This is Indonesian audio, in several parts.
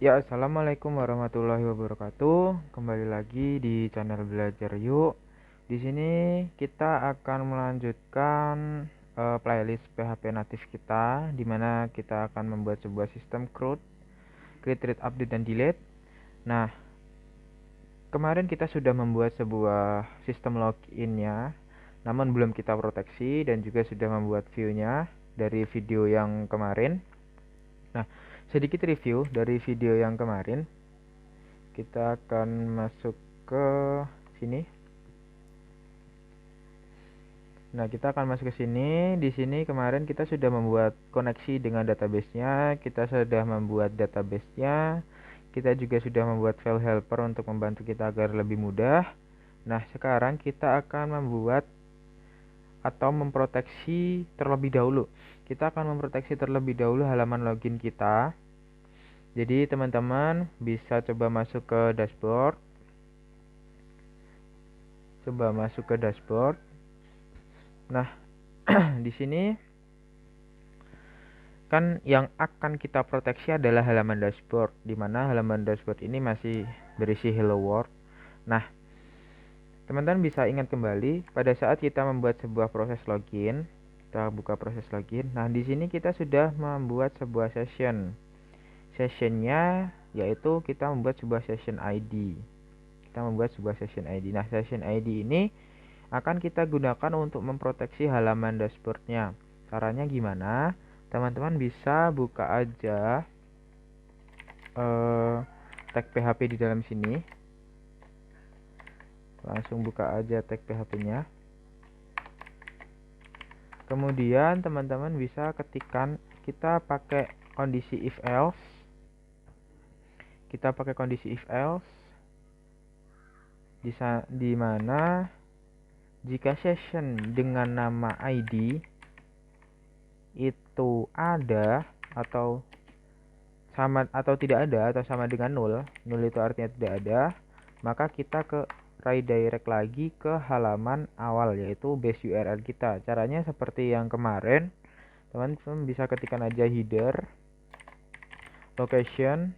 Ya, assalamualaikum warahmatullahi wabarakatuh. Kembali lagi di channel Belajar Yuk. Di sini kita akan melanjutkan playlist PHP natif kita, di mana kita akan membuat sebuah sistem create, read, update, dan delete. Nah, kemarin kita sudah membuat sebuah sistem loginnya, namun belum kita proteksi, dan juga sudah membuat view-nya dari video yang kemarin. Nah, sedikit review dari video yang kemarin. Kita akan masuk ke sini. Nah, kita akan masuk ke sini. Di sini kemarin kita sudah membuat koneksi dengan database-nya, kita sudah membuat database-nya, kita juga sudah membuat file helper untuk membantu kita agar lebih mudah. Nah, sekarang kita akan membuat atau memproteksi terlebih dahulu. Kita akan memproteksi terlebih dahulu halaman login kita. Jadi teman-teman bisa coba masuk ke dashboard. Nah, di sini kan yang akan kita proteksi adalah halaman dashboard, di mana halaman dashboard ini masih berisi hello world. Nah, teman-teman bisa ingat kembali pada saat kita membuat sebuah proses login. Kita buka proses login. Nah, di sini kita sudah membuat sebuah session. Sessionnya yaitu kita membuat sebuah session ID. Nah, session ID ini akan kita gunakan untuk memproteksi halaman dashboardnya. Caranya gimana? Teman-teman bisa buka aja tag PHP di dalam sini. Langsung buka aja tag PHP-nya. Kemudian teman-teman bisa ketikkan, kita pakai kondisi if else. Di mana jika session dengan nama ID itu ada atau sama atau tidak ada atau sama dengan nol itu artinya tidak ada, maka kita ke redirect lagi ke halaman awal, yaitu base URL kita. Caranya seperti yang kemarin, teman-teman bisa ketikkan aja header location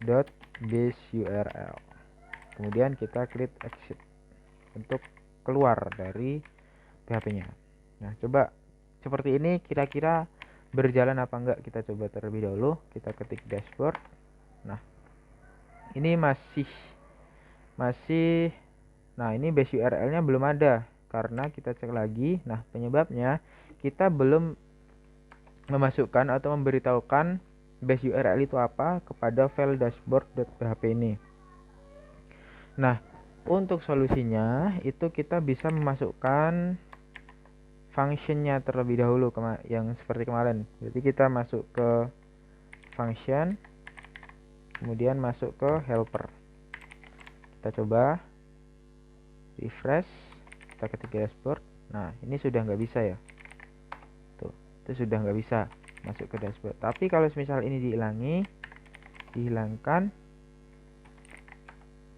dot base URL, kemudian kita klik exit untuk keluar dari PHP-nya. Nah, coba seperti ini kira-kira berjalan apa enggak, kita coba terlebih dahulu. Kita ketik dashboard. Nah, ini masih nah, ini base URL-nya belum ada karena kita cek lagi. Nah, penyebabnya kita belum memasukkan atau memberitahukan base URL itu apa kepada file dashboard.php ini. Nah, untuk solusinya itu kita bisa memasukkan functionnya terlebih dahulu, yang seperti kemarin. Jadi kita masuk ke function, kemudian masuk ke helper. Kita coba refresh, kita ketik dashboard. Nah, ini sudah nggak bisa ya. Tuh, itu sudah nggak bisa masuk ke dashboard. Tapi kalau misal ini dihilangkan,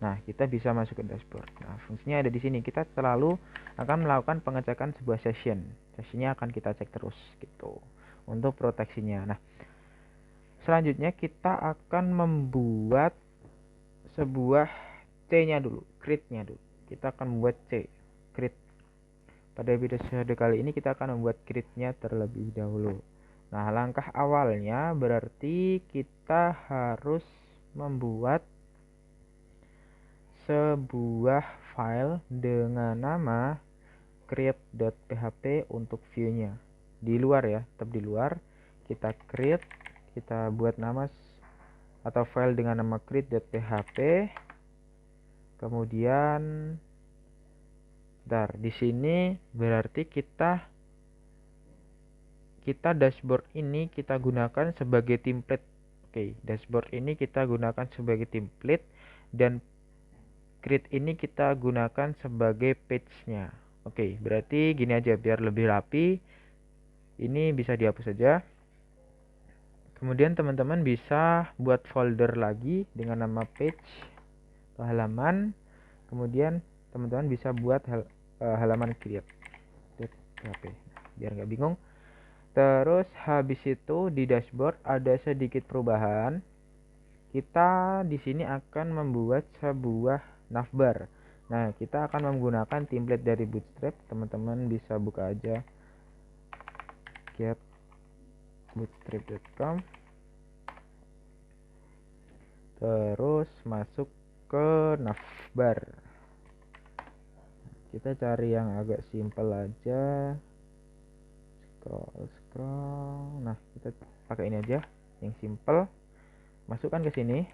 nah, kita bisa masuk ke dashboard. Nah, fungsinya ada di sini. Kita selalu akan melakukan pengecekan sebuah session. Sessionnya akan kita cek terus gitu untuk proteksinya. Nah, selanjutnya kita akan membuat sebuah C-nya dulu, create-nya dulu. Kita akan membuat create. Pada episode kali ini kita akan membuat create-nya terlebih dahulu. Nah, langkah awalnya berarti kita harus membuat sebuah file dengan nama create.php untuk view-nya. Di luar ya, tetap di luar. Kita create, kita buat nama atau file dengan nama create.php. Kemudian di sini berarti kita dashboard ini kita gunakan sebagai template. Oke, dashboard ini kita gunakan sebagai template dan create ini kita gunakan sebagai page-nya. Oke, berarti gini aja biar lebih rapi. Ini bisa dihapus saja. Kemudian teman-teman bisa buat folder lagi dengan nama page atau halaman. Kemudian teman-teman bisa buat halaman create PHP. Biar nggak bingung. Terus habis itu di dashboard ada sedikit perubahan. Kita di sini akan membuat sebuah navbar. Nah, kita akan menggunakan template dari Bootstrap. Teman-teman bisa buka aja get bootstrap.com. Terus masuk ke navbar. Kita cari yang agak simple aja. Scroll. Nah, kita pakai ini aja, yang simple. Masukkan ke sini.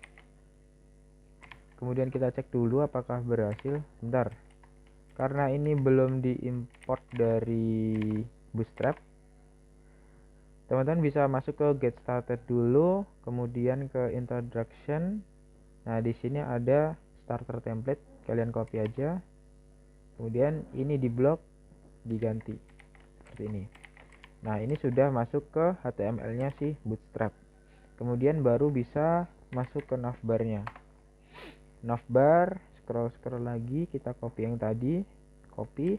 Kemudian kita cek dulu apakah berhasil. Bentar. Karena ini belum diimport dari Bootstrap, teman-teman bisa masuk ke get started dulu, kemudian ke introduction. Nah, di sini ada starter template, kalian copy aja. Kemudian ini di blok diganti seperti ini. Nah, ini sudah masuk ke HTML-nya si Bootstrap. Kemudian baru bisa masuk ke navbar-nya. Navbar, scroll lagi, kita copy yang tadi, copy.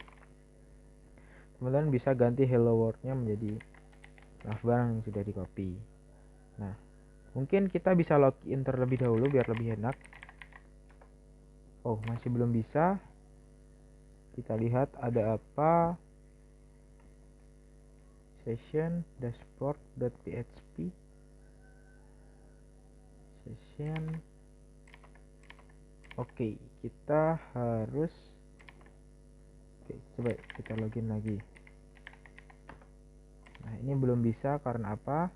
Kemudian bisa ganti hello world-nya menjadi navbar yang sudah di copy. Nah, mungkin kita bisa login terlebih dahulu biar lebih enak. Oh, masih belum bisa. Kita lihat ada apa. Session dashboard.php. Session. Oke, kita harus coba kita login lagi. Nah, ini belum bisa karena apa?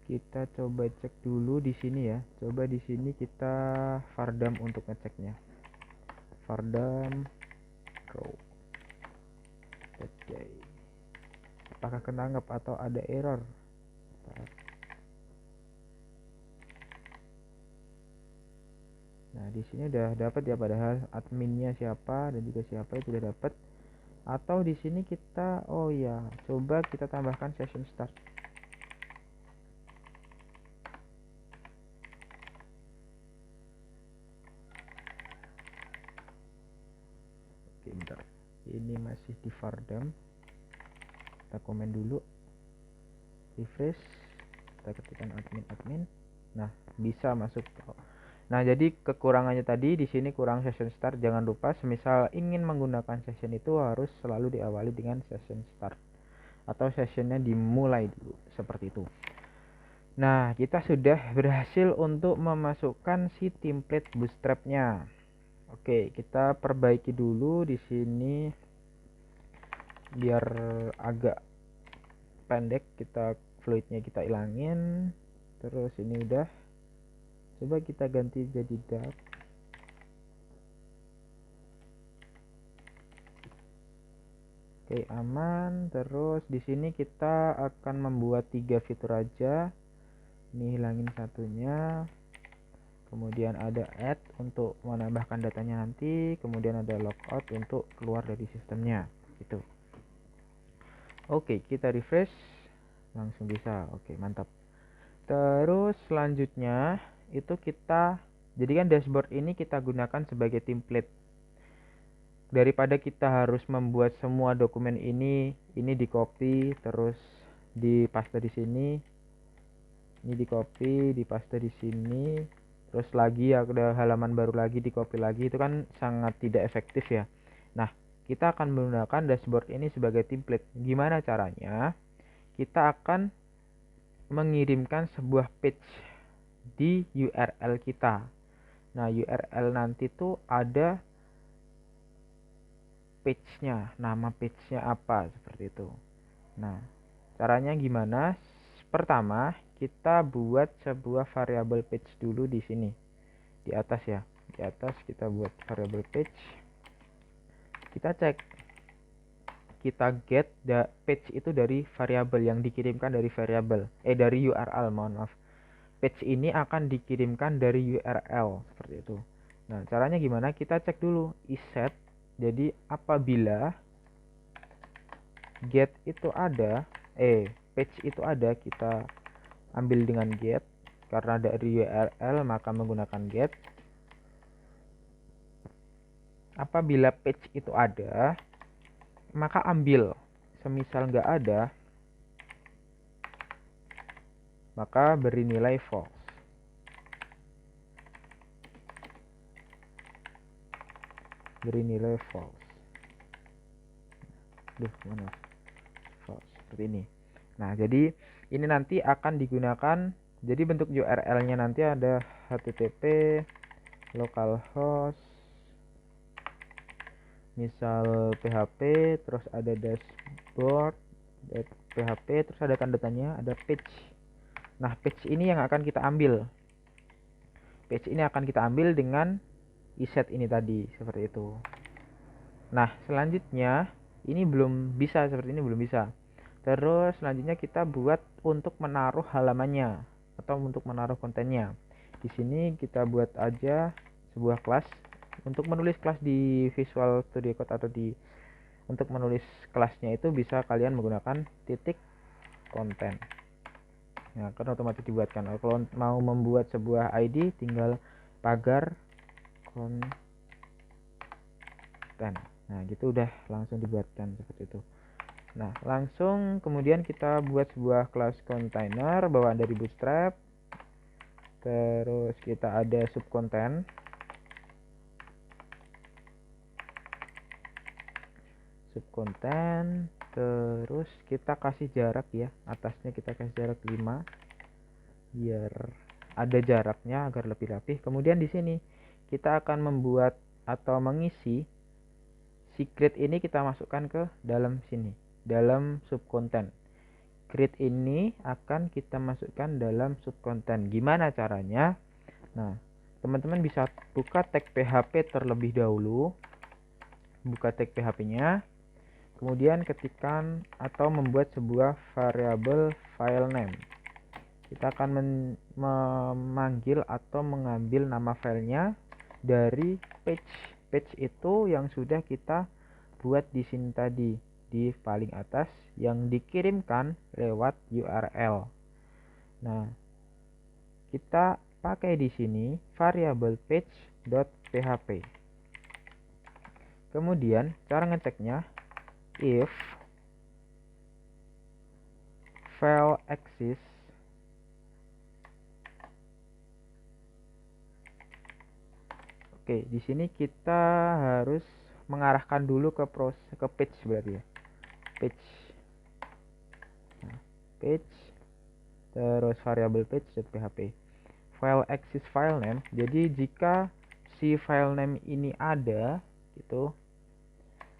Kita coba cek dulu di sini ya. Coba di sini kita vardam untuk ngeceknya. Vardam row. Oke. Apakah ketangkap atau ada error? Nah, di sini udah dapat ya, padahal adminnya siapa dan juga siapa itu udah dapat. Atau di sini kita, oh ya, coba kita tambahkan session start. Oke, bentar. Ini masih di vardam. Kita komen dulu. Refresh. Kita ketikkan admin. Nah, bisa masuk. Nah, jadi kekurangannya tadi di sini kurang session start. Jangan lupa semisal ingin menggunakan session itu harus selalu diawali dengan session start atau sessionnya dimulai dulu seperti itu. Nah, kita sudah berhasil untuk memasukkan si template Bootstrap-nya. Oke, kita perbaiki dulu di sini biar agak pendek. Kita fluidnya kita ilangin. Terus ini udah. Coba kita ganti jadi dark. Oke, aman. Terus di sini kita akan membuat 3 fitur aja. Ini hilangin satunya. Kemudian ada add untuk menambahkan datanya nanti. Kemudian ada logout untuk keluar dari sistemnya. Gitu. Oke, kita refresh. Langsung bisa. Oke, mantap. Terus selanjutnya itu kita jadikan dashboard ini kita gunakan sebagai template. Daripada kita harus membuat semua dokumen ini di copy terus dipaste di sini. Ini di copy, dipaste di sini. Terus lagi ada halaman baru lagi di copy lagi, itu kan sangat tidak efektif ya. Nah, kita akan menggunakan dashboard ini sebagai template. Gimana caranya? Kita akan mengirimkan sebuah page di URL kita. Nah, URL nanti tuh ada page-nya, nama page-nya apa seperti itu. Nah, caranya gimana? Pertama, kita buat sebuah variable page dulu di sini. Di atas ya. Di atas kita buat variable page. Kita cek. Kita get the page itu dari variable yang dikirimkan dari variable. Dari URL, mohon maaf. Page ini akan dikirimkan dari URL seperti itu. Nah, caranya gimana? Kita cek dulu iset. Jadi apabila get itu ada, page itu ada, kita ambil dengan get. Karena dari URL maka menggunakan get. Apabila page itu ada, maka ambil. Semisal nggak ada, maka beri nilai false. Beri nilai false. Mana? False. Seperti ini. Nah, jadi ini nanti akan digunakan. Jadi bentuk URL-nya nanti ada http localhost misal PHP, terus ada dashboard PHP, terus ada tanda tanya, ada page. Nah, page ini yang akan kita ambil. Page ini akan kita ambil dengan iset ini tadi, seperti itu. Nah, selanjutnya ini belum bisa, seperti ini belum bisa. Terus selanjutnya kita buat untuk menaruh halamannya atau untuk menaruh kontennya. Di sini kita buat aja sebuah kelas. Untuk menulis kelas di Visual Studio Code atau untuk menulis kelasnya itu bisa kalian menggunakan titik konten. Nah, kan otomatis dibuatkan. Kalau mau membuat sebuah ID tinggal pagar konten. Nah, gitu udah langsung dibuatkan seperti itu. Nah, langsung kemudian kita buat sebuah kelas container bawaan dari Bootstrap. Terus kita ada subkonten. Subkonten, terus kita kasih jarak ya. Atasnya kita kasih jarak 5 biar ada jaraknya agar lebih rapih. Kemudian di sini kita akan membuat atau mengisi secret ini, kita masukkan ke dalam sini, dalam subkonten. Create ini akan kita masukkan dalam subkonten. Gimana caranya? Nah, teman-teman bisa buka tag PHP terlebih dahulu. Buka tag PHP-nya. Kemudian ketikkan atau membuat sebuah variabel file name. Kita akan memanggil atau mengambil nama filenya dari page. Page itu yang sudah kita buat di sini tadi, di paling atas yang dikirimkan lewat URL. Nah, kita pakai di sini variabel page.php. Kemudian cara ngeceknya, if file exists di sini kita harus mengarahkan dulu ke page berarti ya. Page. Nah, page terus variabel page.php. File exists file name. Jadi jika si file name ini ada gitu,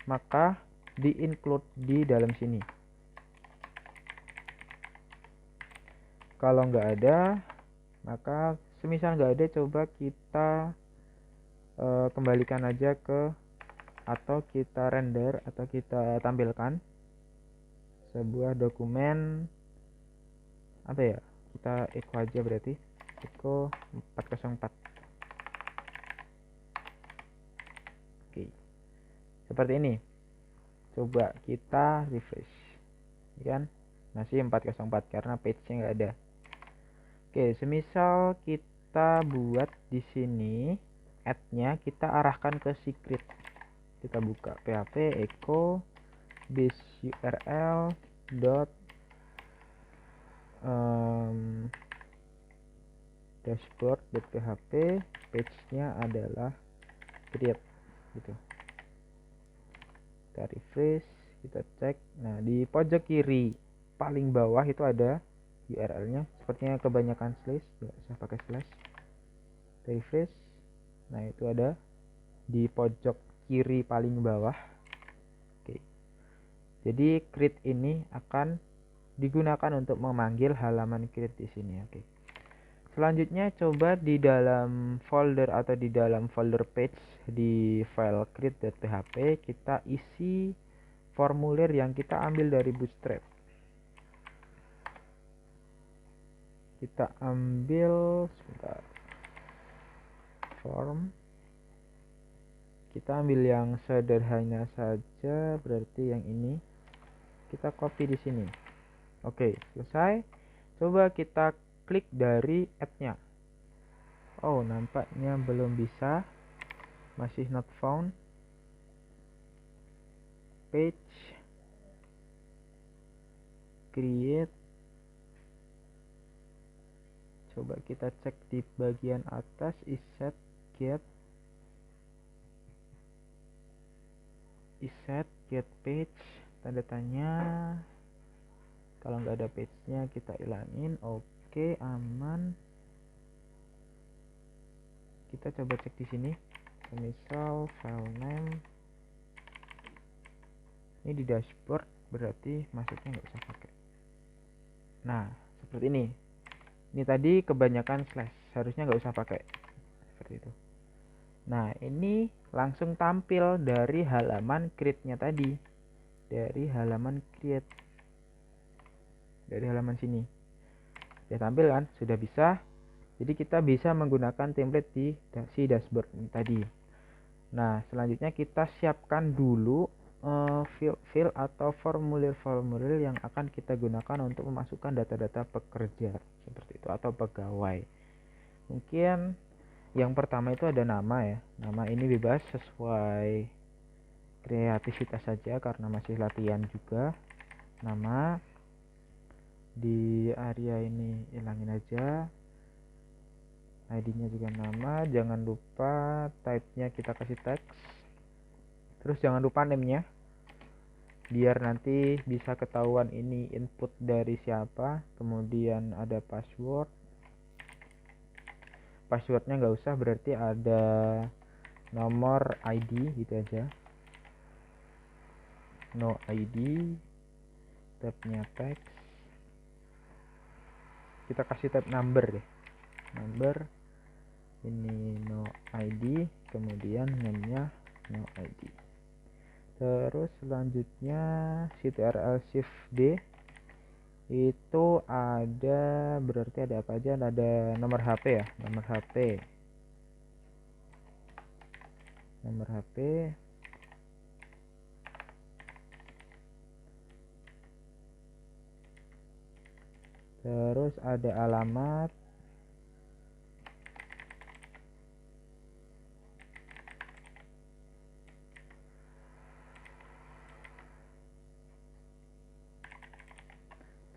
maka di-include di dalam sini. Kalau nggak ada, maka semisal nggak ada, coba kita kembalikan aja ke, atau kita render atau kita tampilkan sebuah dokumen apa ya, kita echo aja berarti echo 404. Oke, seperti ini. Coba kita refresh, kan masih 404 karena page-nya nggak ada. Oke, semisal kita buat di sini add-nya, kita arahkan ke secret. Kita buka php echo base url dot dashboard.php, page-nya adalah create gitu. Kita refresh, kita cek. Nah, di pojok kiri paling bawah itu ada URL-nya. Sepertinya kebanyakan slash, nggak usah pakai slash. Kita refresh. Nah, itu ada di pojok kiri paling bawah. Oke. Jadi create ini akan digunakan untuk memanggil halaman create di sini. Oke. Selanjutnya coba di dalam folder atau di dalam folder page di file create.php kita isi formulir yang kita ambil dari Bootstrap. Kita ambil sebentar, form. Kita ambil yang sederhana saja, berarti yang ini. Kita copy di sini. Oke, selesai. Coba kita klik dari add-nya. Oh, nampaknya belum bisa. Masih not found. page, create. Coba kita cek di bagian atas, iset get page, tanda tanya. Kalau nggak ada page-nya kita ilangin. Oke, aman. Kita coba cek di sini. Misal file name ini di dashboard, berarti masuknya nggak usah pakai. Nah, seperti ini. Ini tadi kebanyakan slash, harusnya nggak usah pakai seperti itu. Nah, ini langsung tampil dari halaman create-nya tadi, dari halaman create, dari halaman sini sudah tampil kan, sudah bisa. Jadi kita bisa menggunakan template di si dashboard ini tadi. Nah, selanjutnya kita siapkan dulu field atau formulir-formulir yang akan kita gunakan untuk memasukkan data-data pekerja seperti itu atau pegawai. Mungkin yang pertama itu ada nama ya. Nama ini bebas, sesuai kreativitas saja karena masih latihan juga. Nama di area ini hilangin aja. ID-nya juga nama, jangan lupa type-nya kita kasih teks. Terus jangan lupa name-nya, biar nanti bisa ketahuan ini input dari siapa. Kemudian ada password. Passwordnya nggak usah, berarti ada nomor ID gitu aja. No ID. Tab-nya teks. Kita kasih tab number deh. Number. Ini no ID. Kemudian name-nya no ID. Terus selanjutnya ctrl shift D itu ada, berarti ada apa aja, ada nomor HP ya, nomor HP terus ada alamat,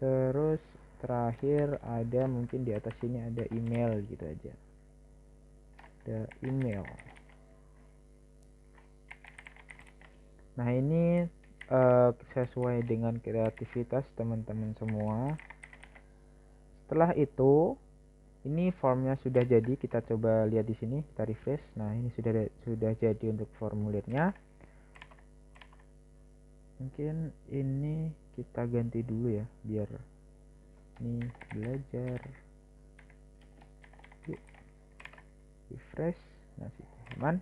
terus terakhir ada mungkin di atas sini ada email gitu aja, ada email. Nah, ini sesuai dengan kreativitas teman-teman semua. Setelah itu, ini formnya sudah jadi. Kita coba lihat di sini, kita refresh. Nah, ini sudah jadi untuk formulirnya. Mungkin ini kita ganti dulu ya, biar ini belajar. Yuk, refresh. Nah, teman.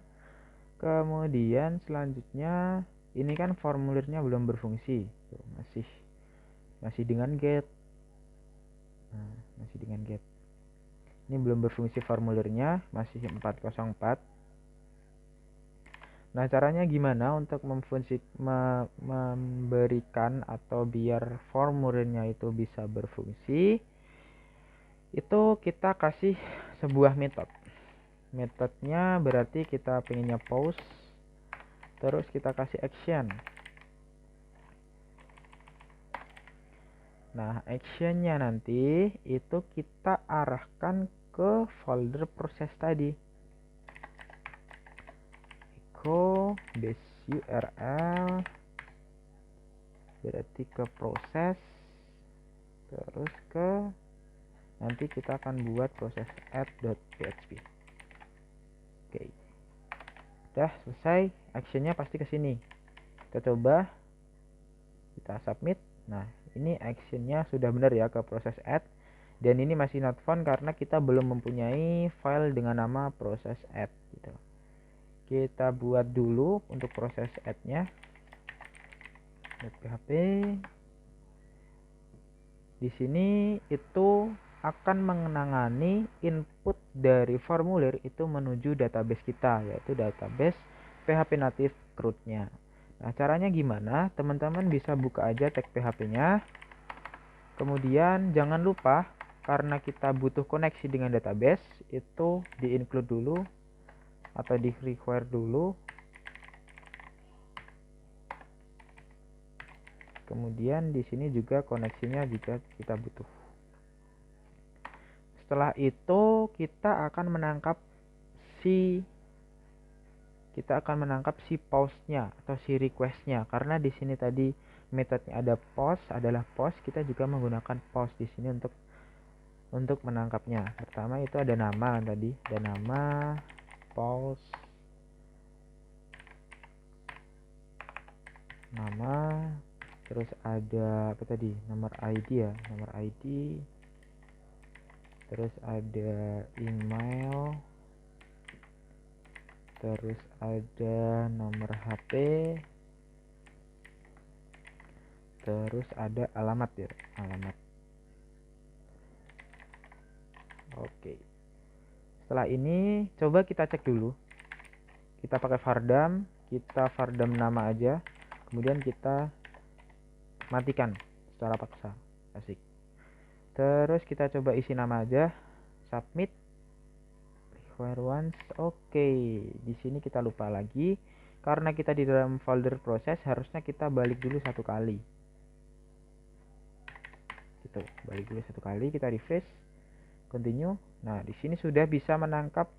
Kemudian selanjutnya ini kan formulirnya belum berfungsi. Tuh, masih dengan get. Nah, masih dengan get. Ini belum berfungsi formulirnya, masih 404. Nah, caranya gimana untuk memberikan atau biar formulirnya itu bisa berfungsi? Itu kita kasih sebuah metode. Metodenya berarti kita pengennya pause, terus kita kasih action. Nah, actionnya nanti itu kita arahkan ke folder proses tadi. Echo base URL berarti ke proses, terus ke nanti kita akan buat proses add.php. Oke, udah selesai. Actionnya pasti ke sini. Kita coba, kita submit. Nah, ini actionnya sudah benar ya ke proses add, dan ini masih not found karena kita belum mempunyai file dengan nama proses add gitu. Kita buat dulu untuk proses add-nya. .php. Di sini itu akan mengenangani input dari formulir itu menuju database kita, yaitu database PHP native root-nya. Nah, caranya gimana? Teman-teman bisa buka aja tag PHP-nya. Kemudian jangan lupa, karena kita butuh koneksi dengan database, itu di-include dulu atau di-require dulu. Kemudian di sini juga koneksinya jika kita butuh. Setelah itu kita akan menangkap si post-nya atau si request-nya, karena di sini tadi metodenya ada post, adalah post, kita juga menggunakan post di sini untuk menangkapnya. Pertama itu ada nama tadi, ada nama post, nama, terus ada apa tadi, nomor ID ya, nomor ID, terus ada email, terus ada nomor HP, terus ada alamat ya, alamat. Oke, setelah ini coba kita cek dulu, kita pakai Vardam, kita Vardam nama aja, kemudian kita matikan secara paksa, asik. Terus kita coba isi nama aja, submit, require once. Oke, di sini kita lupa lagi karena kita di dalam folder proses, harusnya kita balik dulu satu kali. Gitu, balik dulu satu kali, kita refresh, continue. Nah, di sini sudah bisa menangkap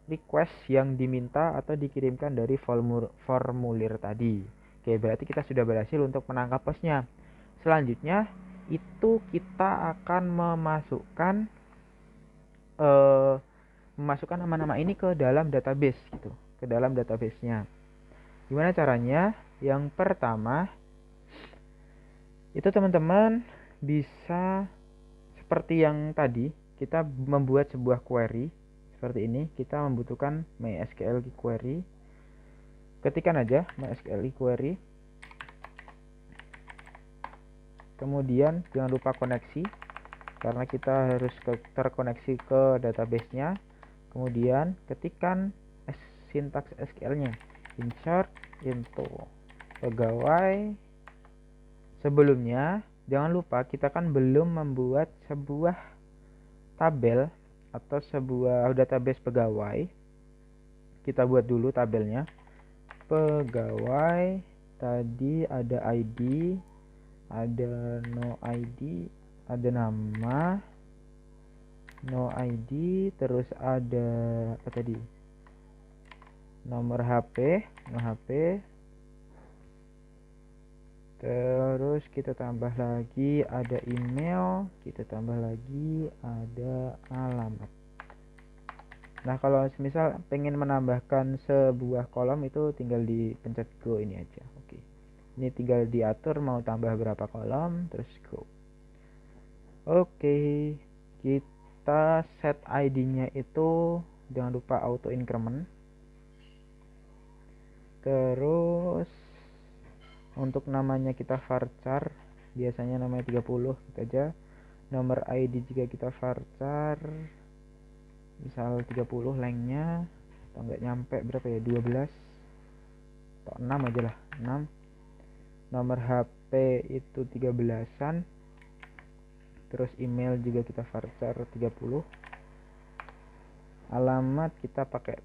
request yang diminta atau dikirimkan dari formulir tadi. Oke, berarti kita sudah berhasil untuk menangkap postnya. Selanjutnya itu kita akan memasukkan nama-nama ini ke dalam database gitu, ke dalam database-nya. Gimana caranya? Yang pertama itu teman-teman bisa seperti yang tadi, kita membuat sebuah query seperti ini. Kita membutuhkan MySQL query, ketikkan aja MySQL query, kemudian jangan lupa koneksi karena kita harus terkoneksi ke database-nya. Kemudian ketikkan sintaks SQL-nya, insert into pegawai. Sebelumnya jangan lupa kita kan belum membuat sebuah tabel atau sebuah database pegawai. Kita buat dulu tabelnya. Pegawai tadi ada ID, ada no ID, ada nama, no ID, terus ada apa tadi, nomor HP, no HP, terus kita tambah lagi ada email, kita tambah lagi ada alamat. Nah, kalau misal pengen menambahkan sebuah kolom itu tinggal dipencet go ini aja. Oke, ini tinggal diatur mau tambah berapa kolom, terus go. Oke, kita set ID-nya itu jangan lupa auto increment. Terus untuk namanya kita varchar, biasanya namanya 30 gitu aja. Nomor ID juga kita varchar misal 30 lengthnya, atau enggak nyampe berapa ya, 12 atau 6 aja lah, 6. Nomor HP itu 13-an. Terus email juga kita varchar 30. Alamat kita pakai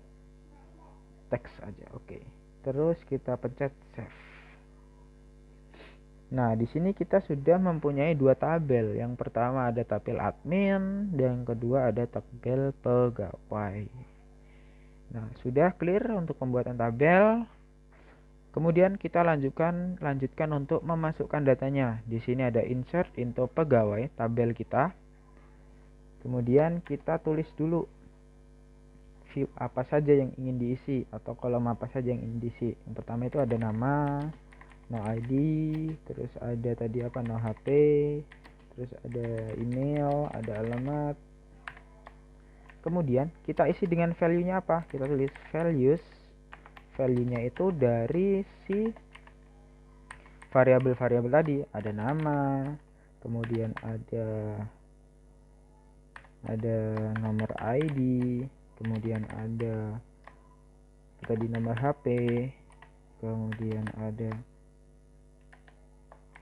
teks aja. Oke. Terus kita pencet save. Nah, di sini kita sudah mempunyai dua tabel. Yang pertama ada tabel admin, dan yang kedua ada tabel pegawai. Nah, sudah clear untuk pembuatan tabel. Kemudian kita lanjutkan untuk memasukkan datanya. Di sini ada insert into pegawai, tabel kita. Kemudian kita tulis dulu view apa saja yang ingin diisi atau kolom apa saja yang ingin diisi. Yang pertama itu ada nama, no ID, terus ada tadi apa, no HP, terus ada email, ada alamat. Kemudian kita isi dengan value-nya apa? Kita tulis values. Value-nya itu dari si variabel-variabel tadi, ada nama, kemudian ada nomor ID, kemudian ada tadi nomor HP, kemudian ada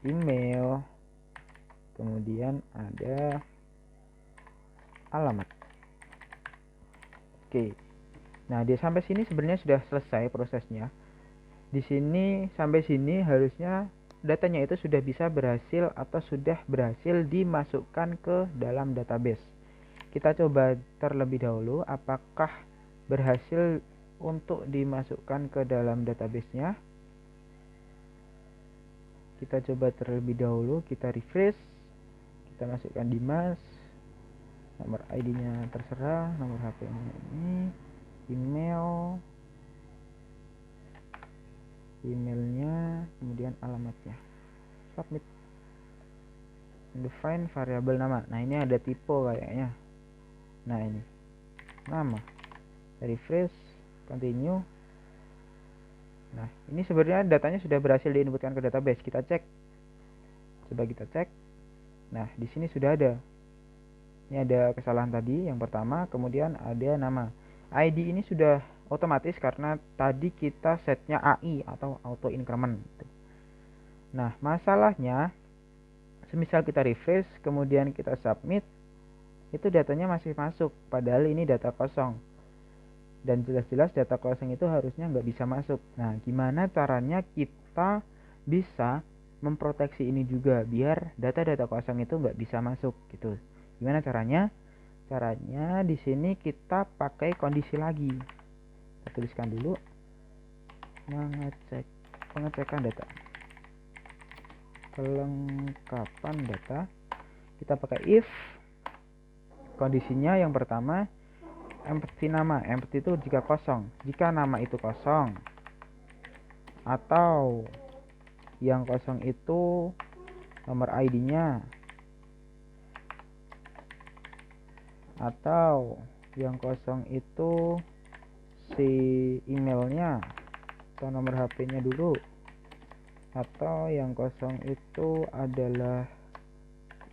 email, kemudian ada alamat. Oke. Nah, dia sampai sini sebenarnya sudah selesai prosesnya. Di sini sampai sini harusnya datanya itu sudah bisa berhasil atau sudah berhasil dimasukkan ke dalam database. Kita coba terlebih dahulu apakah berhasil untuk dimasukkan ke dalam database-nya. Kita coba terlebih dahulu, kita refresh, kita masukkan Dimas, nomor ID-nya terserah, nomor HP-nya ini, emailnya, kemudian alamatnya, submit, define variabel nama. Nah ini ada tipe kayaknya. Nah ini nama, refresh, continue. Nah ini sebenarnya datanya sudah berhasil diinputkan ke database. Kita cek, coba kita cek. Nah di sini sudah ada. Ini ada kesalahan tadi yang pertama, kemudian ada nama. ID ini sudah otomatis karena tadi kita setnya AI atau auto increment. Nah masalahnya, semisal kita refresh kemudian kita submit, itu datanya masih masuk, padahal ini data kosong. Dan jelas-jelas data kosong itu harusnya nggak bisa masuk. Nah gimana caranya kita bisa memproteksi ini juga biar data-data kosong itu nggak bisa masuk gitu. Gimana caranya? Caranya di sini kita pakai kondisi lagi. Kita tuliskan dulu, pengecekan data, kelengkapan data. Kita pakai if. Kondisinya yang pertama, empty nama. Empty itu jika kosong. Jika nama itu kosong, atau yang kosong itu nomor ID-nya, atau yang kosong itu si emailnya atau nomor HP-nya dulu, atau yang kosong itu adalah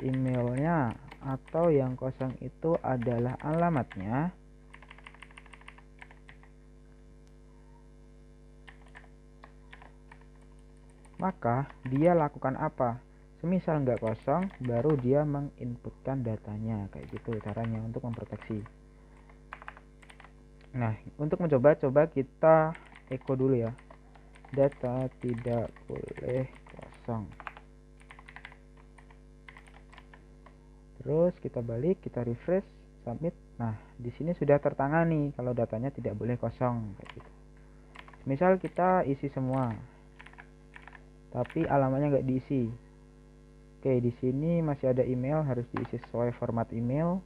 emailnya, atau yang kosong itu adalah alamatnya. Maka dia lakukan apa? Semisal nggak kosong, baru dia menginputkan datanya. Kayak gitu caranya untuk memproteksi. Nah untuk mencoba, coba kita echo dulu ya, data tidak boleh kosong. Terus kita balik, kita refresh, submit. Nah di sini sudah tertangani kalau datanya tidak boleh kosong kayak gitu. Misal kita isi semua tapi alamatnya nggak diisi. Oke, di sini masih ada email, harus diisi sesuai format email.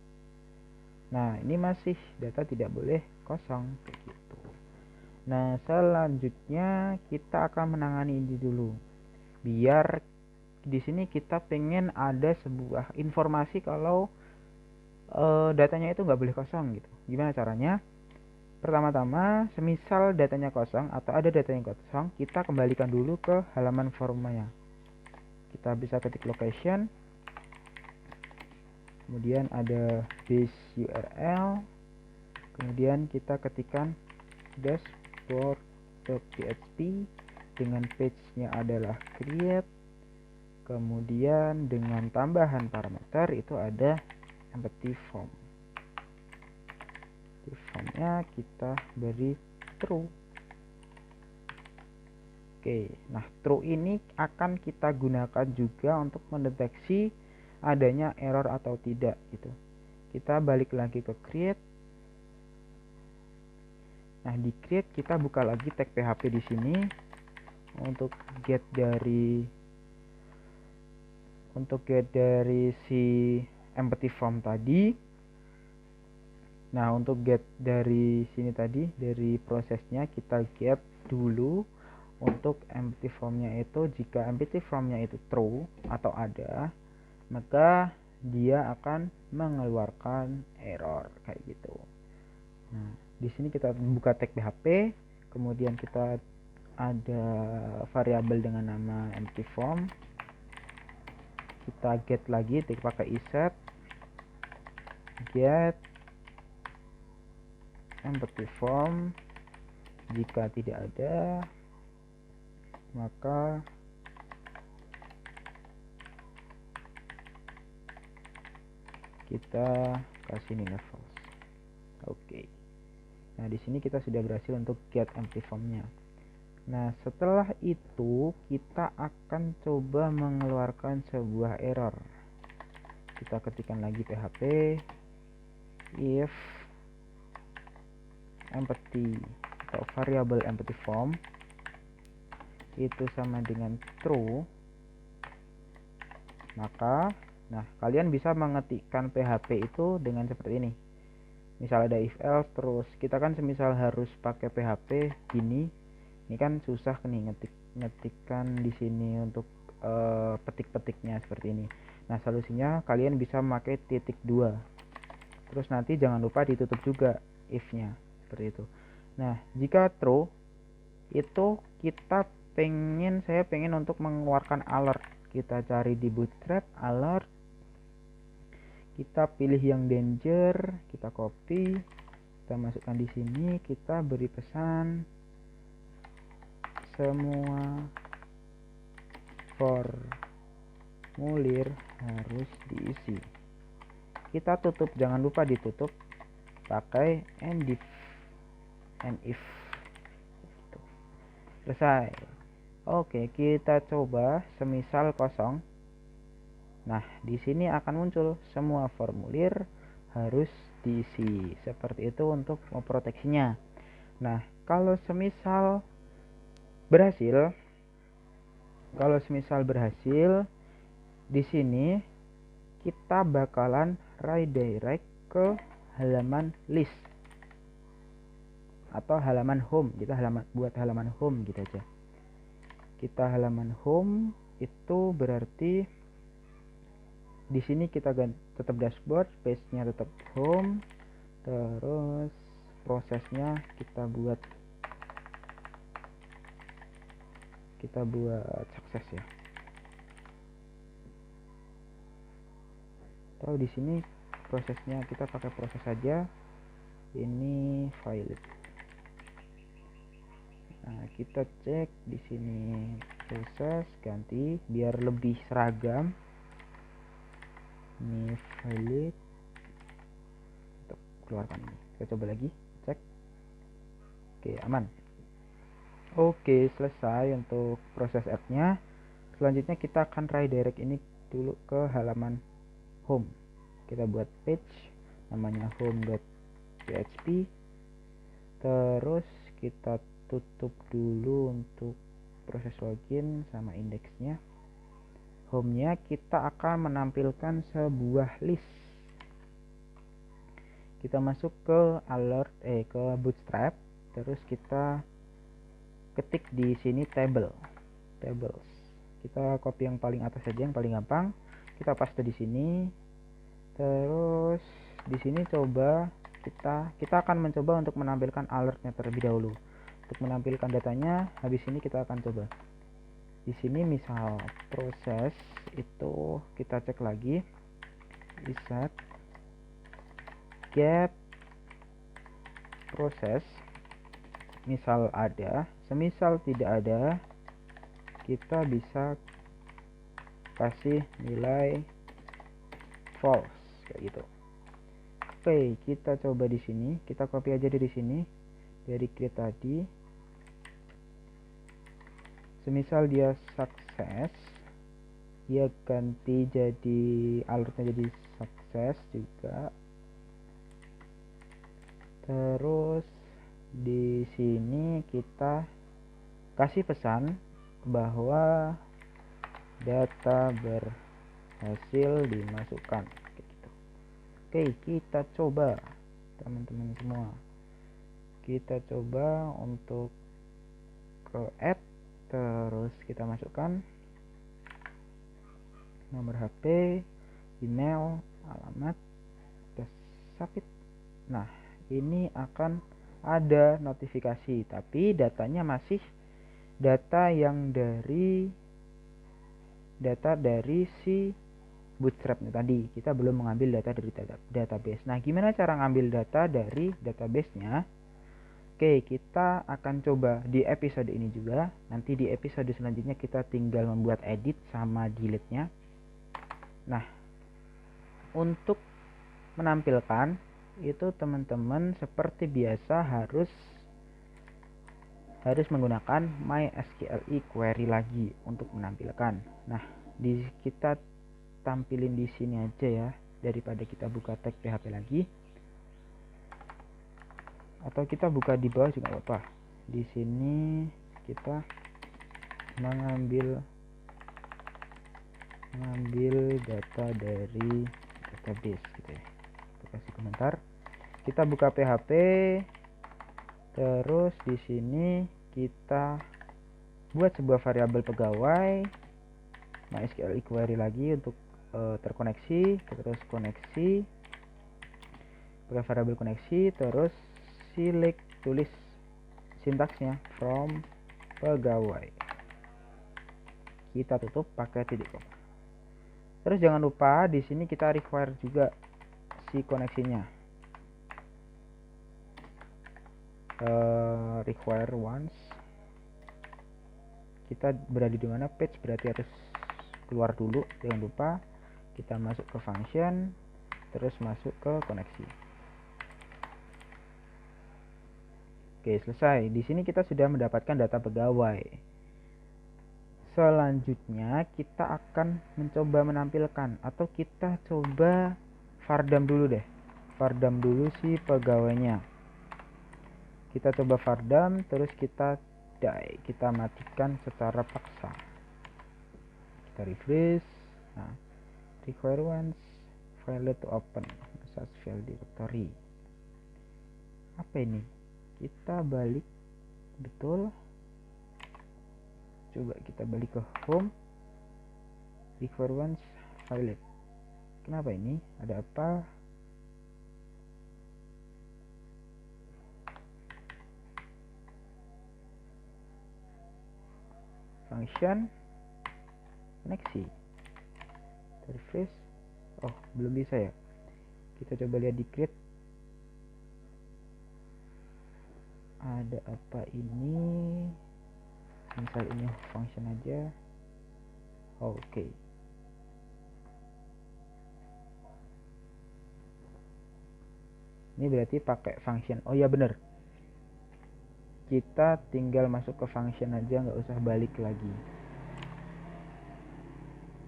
Nah ini masih data tidak boleh kosong kayak gitu. Nah selanjutnya kita akan menangani ini dulu, biar di sini kita pengen ada sebuah informasi kalau datanya itu nggak boleh kosong gitu. Gimana caranya? Pertama-tama, semisal datanya kosong atau ada data yang kosong, kita kembalikan dulu ke halaman forumnya. Kita bisa ketik location, kemudian ada base URL, kemudian kita ketikkan dashboard.php dengan page-nya adalah create, kemudian dengan tambahan parameter itu ada empty form. Formnya kita beri true. Oke, nah true ini akan kita gunakan juga untuk mendeteksi adanya error atau tidak gitu. Kita balik lagi ke create. Nah di create kita buka lagi tag PHP di sini untuk get dari si empty form tadi. Nah untuk get dari sini tadi, dari prosesnya kita get dulu untuk empty formnya itu. Jika empty formnya itu true atau ada, maka dia akan mengeluarkan error kayak gitu. Nah di sini kita buka tag PHP, kemudian kita ada variabel dengan nama empty form. Kita get lagi, pakai iset get empty form. Jika tidak ada, maka kita kasih nilai false. Oke. Nah di sini kita sudah berhasil untuk get empty formnya. Nah, setelah itu kita akan coba mengeluarkan sebuah error. Kita ketikkan lagi php if empty atau variable empty form itu sama dengan true, maka kalian bisa mengetikkan php itu dengan seperti ini. Misal ada if else, terus kita kan semisal harus pakai php gini, ini kan susah nih ngetikkan di sini untuk petik-petiknya seperti ini. Nah, solusinya kalian bisa memakai titik 2. Terus nanti jangan lupa ditutup juga if-nya seperti itu. Nah, jika true itu saya pengen untuk mengeluarkan alert. Kita cari di Bootstrap alert. Kita pilih yang danger, kita copy, kita masukkan di sini, kita beri pesan semua formulir harus diisi. Kita tutup, jangan lupa ditutup pakai and if. Selesai. Oke, kita coba semisal kosong. Nah, di sini akan muncul semua formulir harus diisi. Seperti itu untuk memproteksinya. Nah, kalau semisal berhasil, di sini kita bakalan redirect ke halaman list atau halaman home. Kita buat halaman home gitu aja. Kita halaman home itu berarti di sini kita tetap dashboard, page-nya tetap home, terus prosesnya kita buat sukses ya. Atau di sini prosesnya kita pakai proses saja. Ini valid. Nah, kita cek di sini proses, ganti biar lebih seragam. Ini valid. Untuk keluarkan ini. Kita coba lagi, cek. Oke, aman. Oke, selesai untuk proses app-nya. Selanjutnya kita akan redirect ini dulu ke halaman home. Kita buat page namanya home.php. Terus kita tutup dulu untuk proses login sama indeksnya. Home-nya kita akan menampilkan sebuah list. Kita masuk ke ke Bootstrap, terus kita ketik di sini tables. Kita copy yang paling atas saja, yang paling gampang. Kita paste di sini. Terus di sini coba kita akan mencoba untuk menampilkan alertnya terlebih dahulu. Untuk menampilkan datanya, habis ini kita akan coba. Di sini misal proses itu kita cek lagi, bisa get proses, misal ada, semisal tidak ada, kita bisa kasih nilai false kayak gitu. Oke, kita coba di sini, kita copy aja dari sini, dari create tadi. Semisal dia sukses, dia ganti jadi alertnya jadi sukses juga. Terus di sini kita kasih pesan bahwa data berhasil dimasukkan gitu. Oke, kita coba teman-teman semua. Kita coba untuk ke add, terus kita masukkan nomor HP, email, alamat, terus submit. Nah, ini akan ada notifikasi, tapi datanya masih data dari si Bootstrap tadi. Kita belum mengambil data dari database. Nah, gimana cara ngambil data dari database-nya? Oke, kita akan coba di episode ini juga. Nanti di episode selanjutnya kita tinggal membuat edit sama delete-nya. Nah, untuk menampilkan itu teman-teman seperti biasa harus harus menggunakan MySQL query lagi untuk menampilkan. Nah, kita tampilin di sini aja ya, daripada kita buka tag PHP lagi. Atau kita buka di bawah juga apa. Di sini kita mengambil data dari database gitu ya. Kita kasih komentar. Kita buka PHP. Terus di sini kita buat sebuah variabel pegawai MySQL query lagi untuk terkoneksi, terus koneksi pakai variabel koneksi, terus select, tulis sintaksnya from pegawai, kita tutup pakai titik koma. Terus jangan lupa di sini kita require juga si koneksinya. Require once, kita berada di mana, page berarti harus keluar dulu. Jangan lupa kita masuk ke function, terus masuk ke koneksi. Oke, selesai. Di sini kita sudah mendapatkan data pegawai. Selanjutnya kita akan mencoba menampilkan, atau kita coba fardam dulu deh. Fardam dulu si pegawainya. Kita coba fardam, terus kita matikan secara paksa. Kita refresh. Nah, require once, file to open such file directory. Apa ini? Kita balik, betul. Coba kita balik ke home. Require once, file. Kenapa ini? Ada apa? Function koneksi, refresh. Oh, belum bisa ya. Kita coba lihat di create. Ada apa ini? Misal ini function aja. Oke. Ini berarti pakai function. Oh ya bener, kita tinggal masuk ke function aja, nggak usah balik lagi.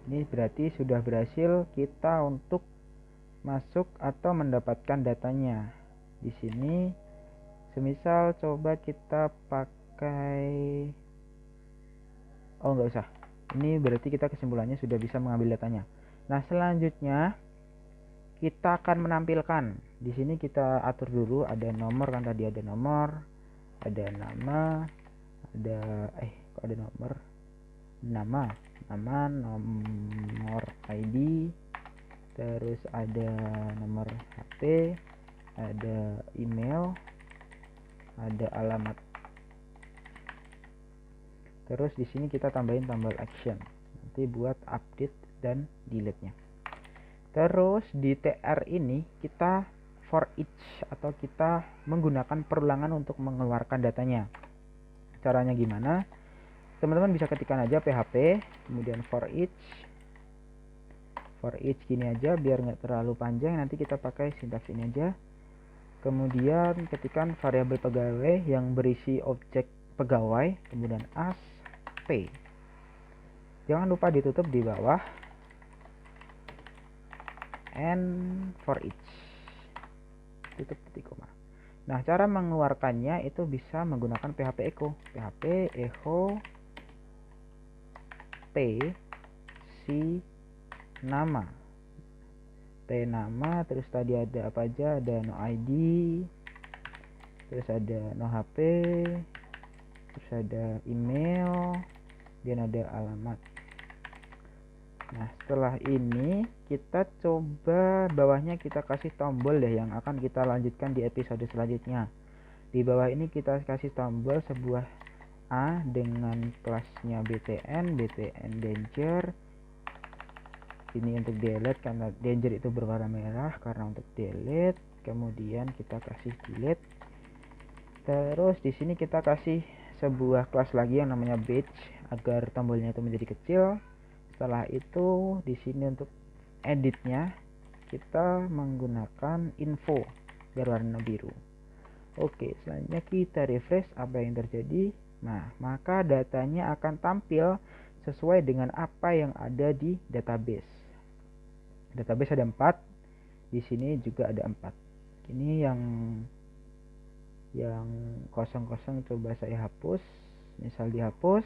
Ini berarti sudah berhasil kita untuk masuk atau mendapatkan datanya. Di sini semisal coba kita pakai, oh nggak usah. Ini berarti kita kesimpulannya sudah bisa mengambil datanya. Nah, selanjutnya kita akan menampilkan. Di sini kita atur dulu, ada nomor kan, tadi ada nomor, ada nama, ada kok ada nomor, nama, nomor ID, terus ada nomor HP, ada email, ada alamat. Terus di sini kita tambahin tombol action nanti buat update dan delete-nya. Terus di tr ini kita for each, atau kita menggunakan perulangan untuk mengeluarkan datanya. Caranya gimana? Teman-teman bisa ketikkan aja PHP, kemudian for each gini aja biar nggak terlalu panjang. Nanti kita pakai sintaks ini aja. Kemudian ketikkan variabel pegawai yang berisi objek pegawai, kemudian as p. Jangan lupa ditutup di bawah, and for each, tutup titik koma. Nah, cara mengeluarkannya itu bisa menggunakan PHP echo. PHP echo t si nama, t nama, terus tadi ada apa aja, ada no ID, terus ada no HP, terus ada email, dan ada alamat. Nah, setelah ini kita coba bawahnya kita kasih tombol deh yang akan kita lanjutkan di episode selanjutnya. Di bawah ini kita kasih tombol sebuah A dengan kelasnya btn danger. Ini untuk delete karena danger itu berwarna merah karena untuk delete. Kemudian kita kasih delete. Terus di sini kita kasih sebuah kelas lagi yang namanya batch agar tombolnya itu menjadi kecil. Setelah itu di sini untuk editnya kita menggunakan info berwarna biru. Oke, selanjutnya kita refresh. Apa yang terjadi? Nah, maka datanya akan tampil sesuai dengan apa yang ada di database. Database ada 4, di sini juga ada 4. Ini yang kosong-kosong coba saya hapus. Misal dihapus,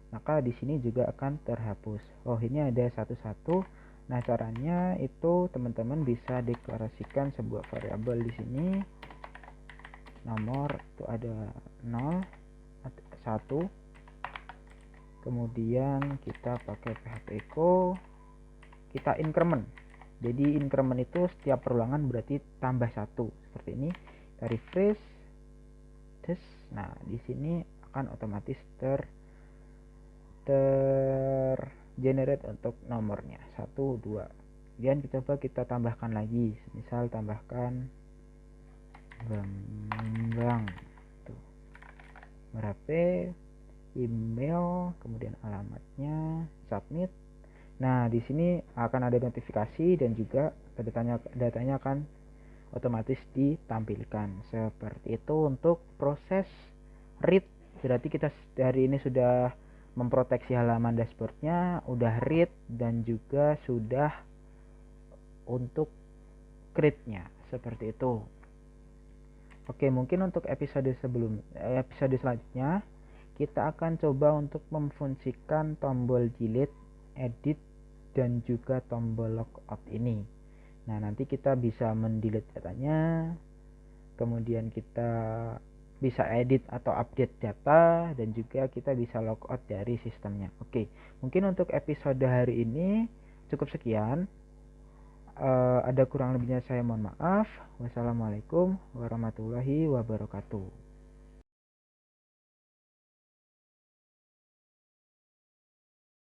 maka di sini juga akan terhapus. Oh, ini ada satu-satu. Nah, caranya itu teman-teman bisa deklarasikan sebuah variabel di sini. Nomor itu ada 0, 1. Kemudian kita pakai php echo, kita increment. Jadi increment itu setiap perulangan berarti tambah 1 seperti ini. Kita refresh. Nah, di sini akan otomatis generate untuk nomornya 1, 2. Kemudian kita tambahkan lagi, misal tambahkan Bambang tuh, berapa, email, kemudian alamatnya, submit. Nah, di sini akan ada notifikasi dan juga datanya akan otomatis ditampilkan. Seperti itu untuk proses read. Berarti kita hari ini sudah memproteksi halaman dashboardnya, udah read dan juga sudah untuk create-nya. Seperti itu. Oke, mungkin untuk episode selanjutnya kita akan coba untuk memfungsikan tombol delete, edit, dan juga tombol logout ini. Nah, nanti kita bisa mendelete datanya, kemudian kita bisa edit atau update data, dan juga kita bisa logout dari sistemnya. Oke, mungkin untuk episode hari ini cukup sekian. Ada kurang lebihnya saya mohon maaf. Wassalamualaikum warahmatullahi wabarakatuh.